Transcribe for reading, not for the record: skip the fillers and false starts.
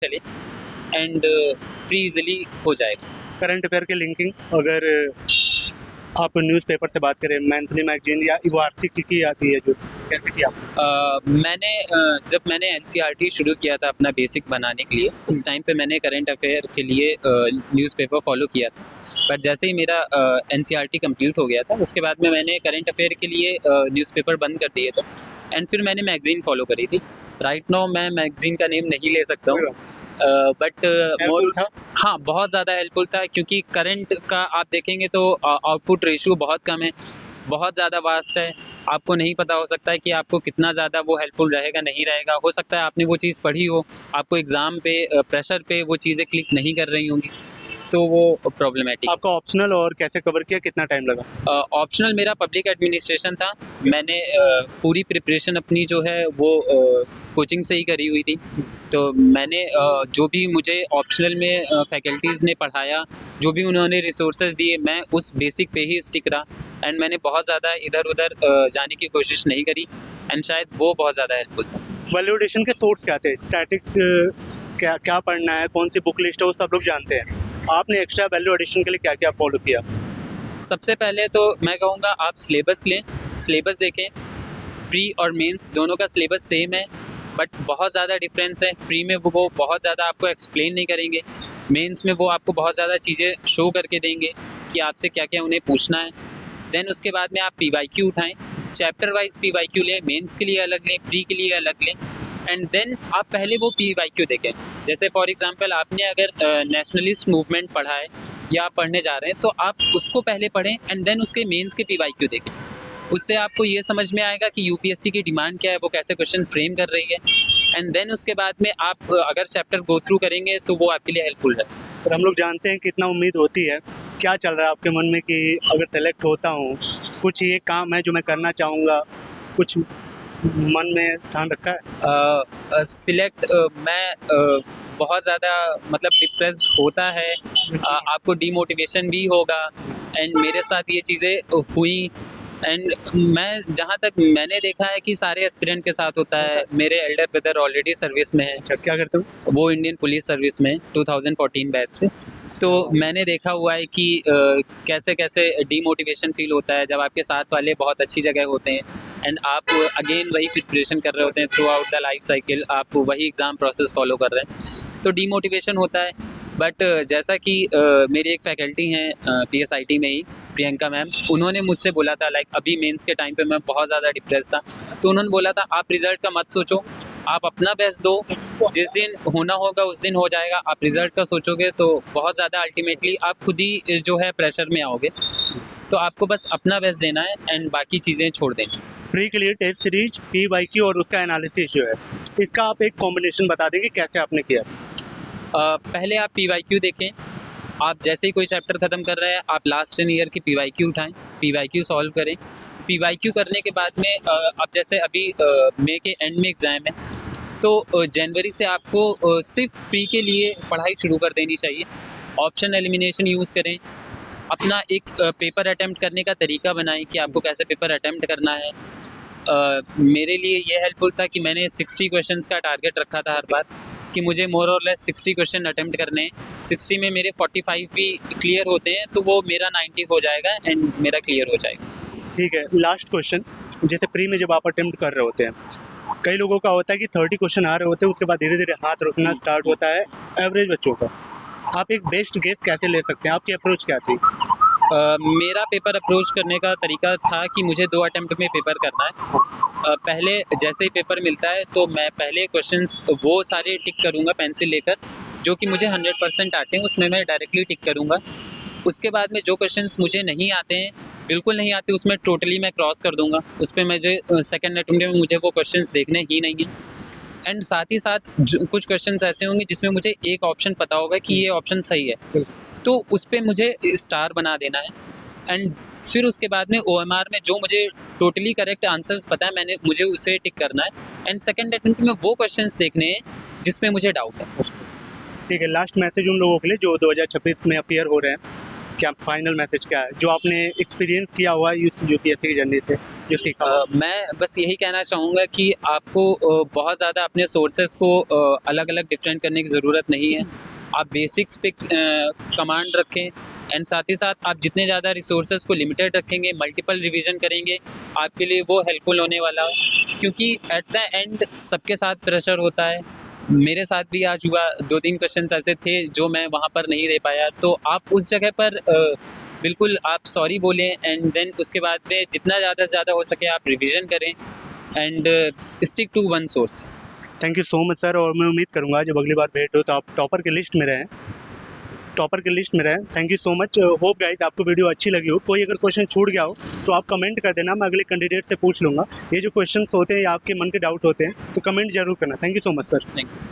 चले and pre easily हो जाएगा। करंट अफेयर के लिंकिंग अगर आप न्यूज़पेपर से बात करें, मंथली मैगजीन या वार्षिक की आती है जो, कैसे किया आपने? जब मैंने एनसीईआरटी शुरू किया था अपना बेसिक बनाने के लिए, उस टाइम पे मैंने करंट अफेयर के लिए न्यूज़पेपर फॉलो किया था। बट जैसे ही मेरा एनसीईआरटी कंप्लीट हो गया था, उसके बाद में मैंने करंट अफेयर के लिए न्यूज़पेपर बंद कर दिए थे एंड फिर मैंने मैगज़ीन फॉलो करी थी। राइट नाउ मैं मैगज़ीन का नेम नहीं ले सकता हूँ, बट Helpful था? हाँ, बहुत ज़्यादा हेल्पफुल था, क्योंकि करंट का आप देखेंगे तो आउटपुट रेशियो बहुत कम है, बहुत ज़्यादा वास्ट है। आपको नहीं पता हो सकता है कि आपको कितना ज़्यादा वो हेल्पफुल रहेगा, नहीं रहेगा। हो सकता है आपने वो चीज़ पढ़ी हो, आपको एग्ज़ाम पे प्रेशर पे वो चीज़ें क्लिक नहीं कर रही होंगी, तो वो प्रॉब्लमैटिक। आपका ऑप्शनल और कैसे कवर किया, कितना टाइम लगा? ऑप्शनल मेरा पब्लिक एडमिनिस्ट्रेशन था। मैंने पूरी प्रिपरेशन अपनी जो है वो कोचिंग से ही करी हुई थी। तो मैंने जो भी मुझे ऑप्शनल में फैकल्टीज़ ने पढ़ाया, जो भी उन्होंने रिसोर्सेज दिए, मैं उस बेसिक पे ही स्टिक रहा एंड मैंने बहुत ज़्यादा इधर-उधर जाने की कोशिश नहीं करी एंड शायद वो बहुत ज़्यादा हेल्पफुल था। वैल्यूएशन के सोर्स क्या थे? स्टैटिक्स क्या क्या पढ़ना है, कौन सी बुक लिस्ट है, वो सब लोग जानते हैं। आपने एक्स्ट्रा वैल्यू एडिशन के लिए क्या क्या फॉलो किया? सबसे पहले तो मैं कहूँगा आप सिलेबस लें, सिलेबस देखें। प्री और मेंस दोनों का सिलेबस सेम है, बट बहुत ज़्यादा डिफरेंस है। प्री में वो बहुत ज़्यादा आपको एक्सप्लेन नहीं करेंगे, मेंस में वो आपको बहुत ज़्यादा चीज़ें शो करके देंगे कि आपसे क्या क्या उन्हें पूछना है। देन उसके बाद में आप पीवाईक्यू उठाएं, चैप्टर वाइज पीवाईक्यू लें, मेंस के लिए अलग लें, प्री के लिए अलग लें एंड देन आप पहले वो पीवाईक्यू देखें। जैसे फॉर एग्जांपल आपने अगर नेशनलिस्ट मूवमेंट पढ़ा है या आप पढ़ने जा रहे हैं, तो आप उसको पहले पढ़ें एंड देन उसके मेंस के पीवाईक्यू देखें। उससे आपको ये समझ में आएगा कि यूपीएससी की डिमांड क्या है, वो कैसे क्वेश्चन फ्रेम कर रही है एंड देन उसके बाद में आप अगर चैप्टर गो थ्रू करेंगे तो वो आपके लिए हेल्पफुल है। और हम लोग जानते हैं कितना उम्मीद होती है, क्या चल रहा है आपके मन में कि अगर सेलेक्ट होता हूँ, कुछ ये काम है जो मैं करना चाहूँगा, कुछ मन में ठान रखा है? सिलेक्ट मैं बहुत ज़्यादा मतलब डिप्रेस्ड होता है, आपको डीमोटिवेशन भी होगा एंड मेरे साथ ये चीज़ें हुई एंड मैं जहाँ तक मैंने देखा है कि सारे एस्पिरेंट के साथ होता है। मेरे एल्डर ब्रदर ऑलरेडी सर्विस में है, अच्छा, क्या करते हो? वो इंडियन पुलिस सर्विस में 2014 बैच से। तो मैंने देखा हुआ है कि कैसे कैसे डीमोटिवेशन फील होता है जब आपके साथ वाले बहुत अच्छी जगह होते हैं एंड आप अगेन वही प्रिपरेशन कर रहे होते हैं through out the life cycle, आप वही एग्ज़ाम प्रोसेस फॉलो कर रहे हैं, तो डीमोटिवेशन होता है। बट जैसा कि मेरी एक फैकल्टी हैं पीएसआईटी में ही, प्रियंका मैम, उन्होंने मुझसे बोला था लाइक अभी मेंस के टाइम पे मैं बहुत ज़्यादा डिप्रेस था, तो उन्होंने बोला था आप रिज़ल्ट का मत सोचो, आप अपना बेस्ट दो, जिस दिन होना होगा उस दिन हो जाएगा। आप रिज़ल्ट का सोचोगे तो बहुत ज़्यादा अल्टीमेटली आप खुद ही जो है प्रेशर में आओगे, तो आपको बस अपना बेस्ट देना है एंड बाकी चीज़ें छोड़ देनी। प्री के लिए टेस्ट सीरीज, पीवाईक्यू और उसका एनालिसिस जो है, इसका आप एक कॉम्बिनेशन बता देंगे कैसे आपने किया? पहले आप पीवाईक्यू देखें। आप जैसे ही कोई चैप्टर ख़त्म कर रहे हैं, आप लास्ट ईयर की पीवाईक्यू उठाएं, पीवाईक्यू सॉल्व करें। पीवाईक्यू करने के बाद में अब जैसे अभी मई के एंड में एग्ज़ाम है, तो जनवरी से आपको सिर्फ प्री के लिए पढ़ाई शुरू कर देनी चाहिए। ऑप्शन एलिमिनेशन यूज़ करें, अपना एक पेपर अटैम्प्ट करने का तरीका बनाएं कि आपको कैसे पेपर अटैम्प्ट करना है। मेरे लिए ये हेल्पफुल था कि मैंने 60 क्वेश्चंस का टारगेट रखा था हर बार, कि मुझे मोर और लेस 60 क्वेश्चन अटैम्प्ट करने हैं। 60 में मेरे 45 भी क्लियर होते हैं तो वो मेरा 90 हो जाएगा एंड मेरा क्लियर हो जाएगा। ठीक है, लास्ट क्वेश्चन, जैसे प्री में जब आप अटेम्प्ट कर रहे होते हैं, कई लोगों का होता है कि 30 क्वेश्चन आ रहे होते हैं, उसके बाद धीरे धीरे हाथ रुकना स्टार्ट होता है एवरेज बच्चों का। आप एक बेस्ट गेस कैसे ले सकते हैं? आपकी अप्रोच क्या थी? मेरा पेपर अप्रोच करने का तरीका था कि मुझे 2 अटेम्प्ट में पेपर करना है। पहले जैसे ही पेपर मिलता है तो मैं पहले क्वेश्चंस वो सारे टिक करूँगा पेंसिल लेकर, जो कि मुझे 100% आते हैं उसमें मैं डायरेक्टली टिक करूँगा। उसके बाद में जो क्वेश्चंस मुझे नहीं आते हैं, बिल्कुल नहीं आते, उसमें टोटली मैं क्रॉस कर दूँगा। उस पे मुझे सेकंड अटेम्प्ट में मुझे वो क्वेश्चंस देखने ही नहीं हैं एंड साथ ही साथ कुछ क्वेश्चंस ऐसे होंगे जिसमें मुझे एक ऑप्शन पता होगा कि ये ऑप्शन सही है, तो उस पे मुझे स्टार बना देना है एंड फिर उसके बाद में ओएमआर में जो मुझे टोटली करेक्ट आंसर्स पता है मुझे उसे टिक करना है एंड सेकंड अटेम्प्ट में वो क्वेश्चंस देखने हैं जिसमें मुझे डाउट है। ठीक है, लास्ट मैसेज उन लोगों के लिए जो 2026 में अपीयर हो रहे हैं, क्या फाइनल मैसेज क्या है जो आपने एक्सपीरियंस किया हुआ है इस यूपीएससी की जर्नी से, जो सीखा हुआ? मैं बस यही कहना चाहूँगा कि आपको बहुत ज़्यादा अपने सोर्सेज को अलग अलग डिफरेंट करने की ज़रूरत नहीं है। आप बेसिक्स पे कमांड रखें एंड साथ ही साथ आप जितने ज़्यादा रिसोर्सेज को लिमिटेड रखेंगे, मल्टीपल रिवीजन करेंगे, आपके लिए वो हेल्पफुल होने वाला है। क्योंकि एट द एंड सबके साथ प्रेशर होता है, मेरे साथ भी आज हुआ, 2-3 क्वेश्चंस ऐसे थे जो मैं वहाँ पर नहीं रह पाया, तो आप उस जगह पर बिल्कुल आप सॉरी बोलें एंड देन उसके बाद में जितना ज़्यादा से ज़्यादा हो सके आप रिवीजन करें and stick to one source. Thank you so much sir, और मैं उम्मीद करूँगा जब अगली बार भेंट हो तो आप टॉपर के लिस्ट में रहें, thank you so much. Hope guys आपको वीडियो अच्छी लगी हो। कोई अगर क्वेश्चन छूट गया हो तो आप कमेंट कर देना, मैं अगले कैंडिडेट से पूछ लूँगा। ये जो क्वेश्चंस होते हैं या आपके मन के डाउट होते हैं तो कमेंट जरूर करना। Thank you so much sir. Thank you.